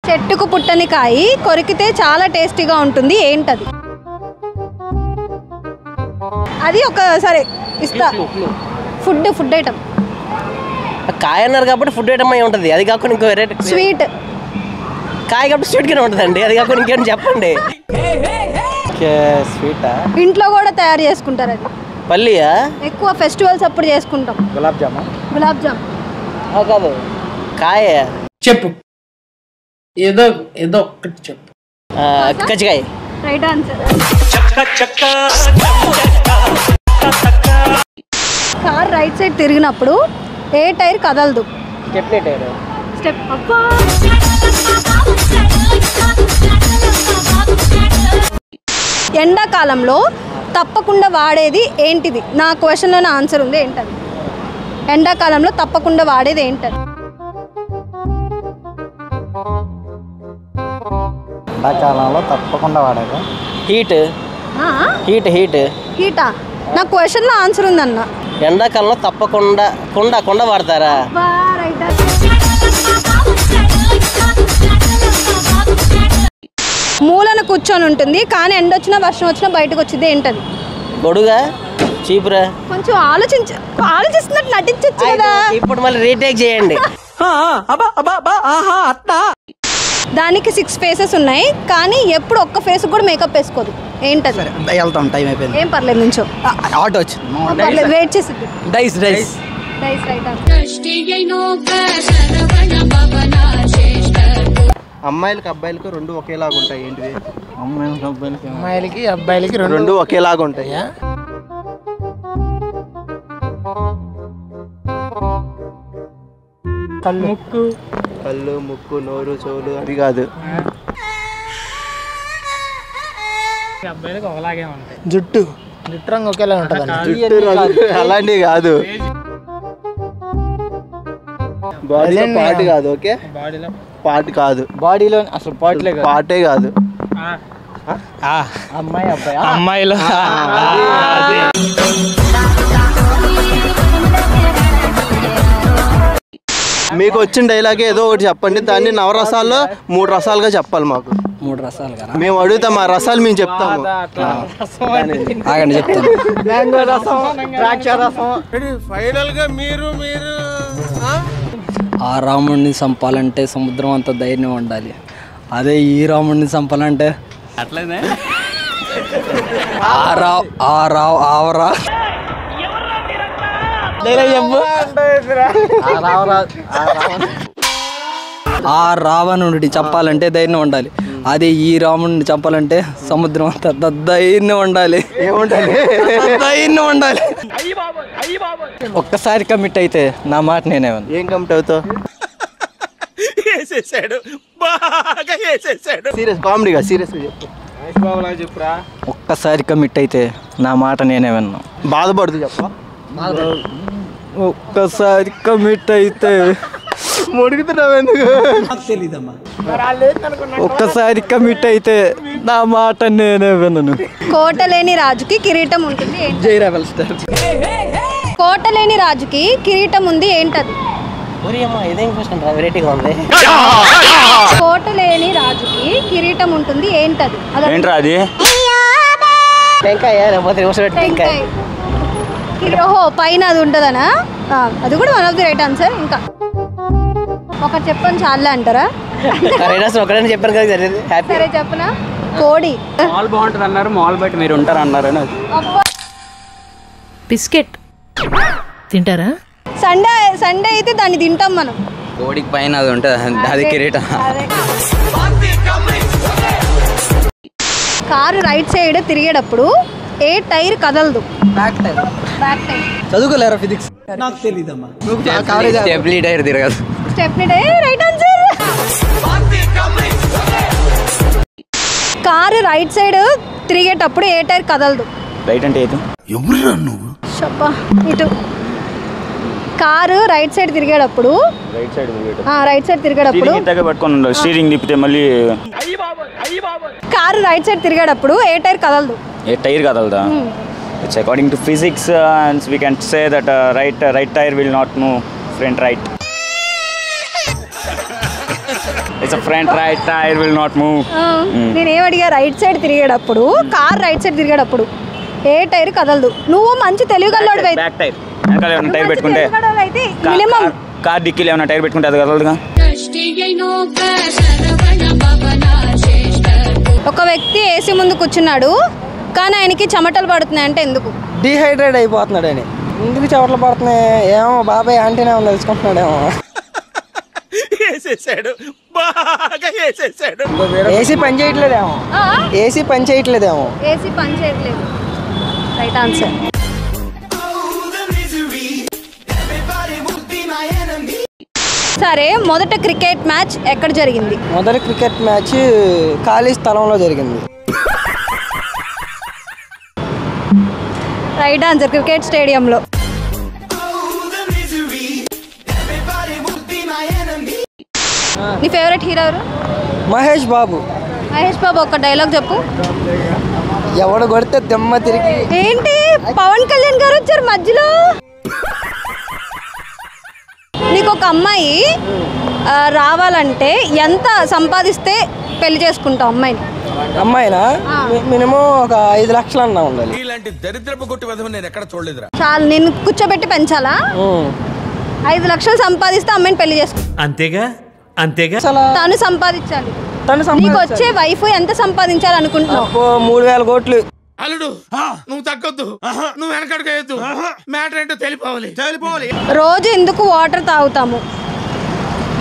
చెట్టుకు పుట్టని కాయి కొరికితే చాలా టేస్టీగా ఉంటుంది, ఏంటది? అది ఒక సరే ఇస్తా. Food item. కాయ అన్నారు కాబట్టి ఫుడ్ ఐటమ్ అయి ఉంటుంది. అది కాకుండా ఇంకో వెరైటీ స్వీట్. కాయ కాబట్టి స్వీట్గానే ఉంటుందండి. అది కాకుండా ఇంకేం చెప్పండి. స్వీటా? ఇంట్లో కూడా తయారు చేసుకుంటారు. అది పల్లియా? ఎక్కువ ఫెస్టివల్స్ అప్పుడు చేసుకుంటాం. గులాబ్ జామ్ కాదు, కాయ. చెప్పు, ఏదో ఒక్కటి చెప్పు. కజ్జికాయ. Right answer. Car right side తిరిగినప్పుడు ఏ టైర్ కదలదు? Stepney tyre. స్టెప్. అబ్బా, ఎండాకాలంలో తప్పకుండా వాడేది ఏంటిది? నా క్వశ్చన్లో ఆన్సర్ ఉంది, ఏంటది? ఎండాకాలంలో తప్పకుండా వాడేది ఏంటది? ఎండాకాలంలో తప్పకుండా వాడేది హీటా? నా క్వశ్చన్లో ఆన్సర్ ఉందన్న. ఎండాకాలంలో తప్పకుండా కొండ వాడతారా? మూలన కూర్చొని ఉంటుంది కానీ ఎండ వచ్చినా వర్షం వచ్చినా బయటకు వచ్చింది, ఏంటది? గొడుగా? చీపురా? కొంచెం ఆలోచిస్తున్నట్టు నటించచ్చు కదా. ఇప్పుడు మళ్ళీ రీటేక్ చేయండి. దానికి 6 ఫేసెస్ ఉన్నాయి కానీ ఎప్పుడు ఒక్క ఫేస్ కూడా మేకప్ వేసుకోదు, ఏంటది? వెళ్తాం, టైం అయిపోయింది. ఏం పర్లేదు, నుంచో. ఆటో వచ్చింది, వెయిట్ చేసి. డైస్ అమ్మాయిలకి అబ్బాయిలకి రెండు ఒకేలాగా ఉంటాయి, ఏంటిది? అమ్మాయిలకి అబ్బాయిలకి రెండు ఒకేలాగా ఉంటాయి. కళ్ళు, ముక్కు, నోరు, చెవులు, అది కాదు. అబ్బాయిలకి ఒకలాగే ఉంటాయి. జుట్టు రంగు ఒకేలా ఉంటుంది. అలాంటివి కాదు. బాడీలో పార్ట్ కాదు. ఓకే, పార్ట్ కాదు. బాడీలో అసలు పార్టే కాదు. అమ్మాయిలో మీకు వచ్చిన డైలాగ్ ఏదో ఒకటి చెప్పండి. దాన్ని నవరసాల్లో 3 రసాలుగా చెప్పాలి మాకు. 3 రసాలు కదా? మేము అడుగుతాం, ఆ రసాలు మేము చెప్తాము. ఆగండి, చెప్తాను. మ్యాంగో రసం, ద్రాక్ష రసం. ఫైనల్ గా మీరు ఆ రాముడిని చంపాలంటే సముద్రం అంత ధైర్యం ఉండాలి. అదే ఈ రాముడిని చంపాలంటే అట్లనే ఆవరా ఆ రావణుడిని చంపాలంటే ధైర్యం ఉండాలి. అదే ఈ రాముడిని చంపాలంటే సముద్రం అంత ధైర్యం ఉండాలి. ధైర్యం ఉండాలి. ఒక్కసారి కమిట్ అయితే నా మాట నేనే. ఏం కమిట్ అవుతావు? సీరియస్, కామెడీగా సీరియస్గా చెప్పు. ఒక్కసారి కమిట్ అయితే నా మాట నేనే విన్నా. బాధపడుతూ చెప్ప. ఒక్కసారి కమిట్ అయితే ముడుగుతున్నావు ఎందుకు? ఒక్కసారి కమిట్ అయితే నా మాట నేనే వినను. కోటలేని రాజుకి కిరీటం ఉంటుంది, జైరావెల్ స్టార్. కోటలేని రాజుకి కిరీటం ఉంది, ఏంటది? వెరైటీగా ఉంది. కోటలేని రాజుకి కిరీటం ఉంటుంది, ఏంటది? ఏంట్రా అది? ఓహో, పైన అది ఉంటుందనా? అది కూడా one of the right answer. ఇంకా ఒకటి చెప్పని చాలే అంటారా? చెప్పాను కదా. సరే చెప్పనా? కోడి. మాల్ బాగుంటుంది అన్నారు, మాల్ బయట మీరు ఉంటారు అన్నారు. బిస్కెట్ తింటారా? సండే అయితే దాన్ని తింటాం మనం. కోడికి పైన అది ఉంటుంది, అది కిరీటం. కారు రైట్ సైడ్ తిరిగేటప్పుడు ఏ టైర్ కదలదు? Back tyre. చదువుకోలేరా ఫిజిక్స్? నాకు తెలీదమ్మా. స్టెప్నీ టైర్ తిరగదు. Stepney tyre right answer. Car right side తిరిగేటప్పుడు ఏ టైర్ కదలదు? రైట్ అంటే ఏది? ఎవరురా నువ్వు? ఇటు కారు రైట్ సైడ్ తిరిగేటప్పుడు పట్టుకొని స్టీరింగ్ తిప్పితే మళ్ళీ కారు రైట్ సైడ్ తిరిగేటప్పుడు ఏ టైర్ కదలదు? ఏ tyre కదలదా? It's according to physics, and we can say that right tire will not move front right. It's a front right tire will not move. నేనేం అడిగా, right side తిరిగేటప్పుడు car right side తిరిగేటప్పుడు ఏ tyre కదలదు. నువ్వు మంచి తెలివిగల్లోడివి అయితే back tyre వెనకాల ఏమైనా టైర్ పెట్టుకుంటే మినిమం కార్ డిక్కీలో ఏమైనా టైర్ పెట్టుకుంటే అది కదలదుగా. ఒక వ్యక్తి ఏసీ ముందు కూర్చున్నాడు కానీ ఆయనకి చెమటలు పడుతున్నాయి అంటే ఎందుకు? డీహైడ్రేట్ అయిపోతున్నాడు అని. ఎందుకు చెమటలు పడుతున్నాయి ఏమో, బాబాయ్ ఆంటీనే ఉంది తెలుసుకుంటున్నాడేమో. ఏసీ పని చేయట్లేదేమో. ఏసీ పని చేయట్లేదేమో. ఏసీ పని చేయట్లేదు. Right answer. సరే, మొదట క్రికెట్ మ్యాచ్ ఎక్కడ జరిగింది? మొదటి క్రికెట్ మ్యాచ్ ఖాళీ స్థలంలో జరిగింది. రైట్ ఆన్సర్, క్రికెట్ స్టేడియంలో. నీ ఫేవరెట్ హీరో ఎవరు? మహేష్ బాబు. మహేష్ బాబు ఒక డైలాగ్ చెప్పు. ఎవడు కొడితే దెమ్మ తిరిగి. ఏంటి పవన్ కళ్యాణ్ గారు వచ్చారు మధ్యలో? నీకు ఒక అమ్మాయి రావాలంటే ఎంత సంపాదిస్తే పెళ్లి చేసుకుంటావు అమ్మాయిని? అమ్మాయినా మినిమం ఒక 5 లక్షలు అన్నా ఉండాలి. చాలు, నేను కూర్చోబెట్టి పెంచాలా? 5 లక్షలు సంపాదిస్తే అమ్మాయిని పెళ్లి చేసుకుంటా. అంతేగా అంతేగా. తను సంపాదించాలి. నీకు వచ్చే వైఫ్ ఎంత సంపాదించాలి అనుకుంటున్నావు? 3000 కోట్లు. అల్లుడు నువ్వు తగ్గొద్దు, నువ్వు వెనకడుగేయద్దు, మ్యాటర్ ఏంటో తెలిపోవాలి. రోజు ఎందుకు వాటర్ తాగుతాము?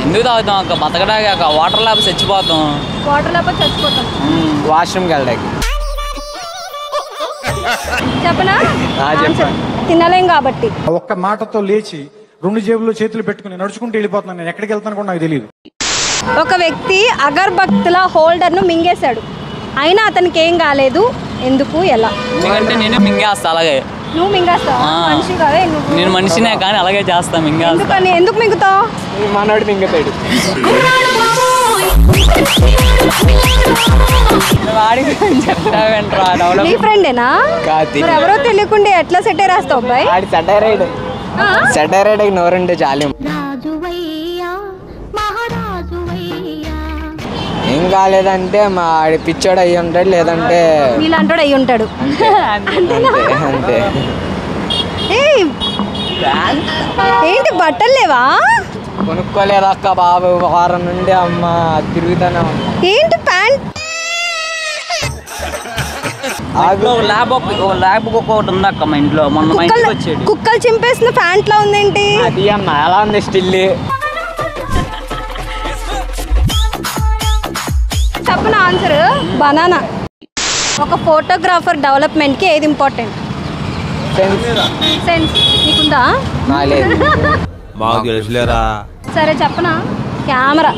ఎందుకు తాగుతాం అక్క? బతకడానికి వాటర్ లేకపోతే చచ్చిపోతాం. వాటర్ లేకపోతే చచ్చిపోతాం. వాష్రూమ్కి వెళ్ళడానికి. చెప్పనా? తినలేం కాబట్టి. ఒక్క మాటతో లేచి 2 జేబుల్లో చేతులు పెట్టుకుని నడుచుకుంటూ వెళ్ళిపోతున్నాను. నేను ఎక్కడికి వెళ్తాను కూడా నాకు తెలియదు. ఒక వ్యక్తి అగర్బత్తుల హోల్డర్ను మింగేశాడు, అయినా అతనికి ఏం కాలేదు. ఎందుకు, ఎలా? ఎందుకంటే నేను మింగేస్తా. అలాగే నువ్వు మింగేస్తావా? మనిషి కాదే నువ్వు. నేను మనిషినే కానీ అలాగే చేస్తా. మింగేస్తా. ఎందుకు మింగుతావు? మనోడు మింగుతాడు. నీ ఫ్రెండేనా? మరి ఎవరో తెలియకుండా ఎట్లా సెటే రాస్తావు అబ్బాయి? సెటైరైడ్ నోరంటే చాలు. ఏం కాలేదంటే మా ఆడి పిచ్చోడు అయ్యి ఉంటాడు, లేదంటే నీలాంటోడు అయ్యి ఉంటాడు. అంతే. ఏంటి బట్టలు లేవా? కొనుక్కోలేదక్క బాబు, వారం నుండి అమ్మ తిరుగుతానే ఉన్నా. ఏంటి ప్యాంట్? ల్యాబ్ ఒకటి ఉంది అక్క మా ఇంట్లో. మొన్న మా ఇంటికి వచ్చాడు. కుక్కలు చింపేసిన ప్యాంట్ లా ఉందేంటి? అది అమ్మ ఎలా ఉంది స్టిల్. చెప్పిన ఆన్సర్ బనానా. ఒక ఫోటోగ్రాఫర్ డెవలప్మెంట్ కి ఏది ఇంపార్టెంట్? సెన్స్. నీకుందా? లేదు. సరే చెప్పనా? కెమెరా.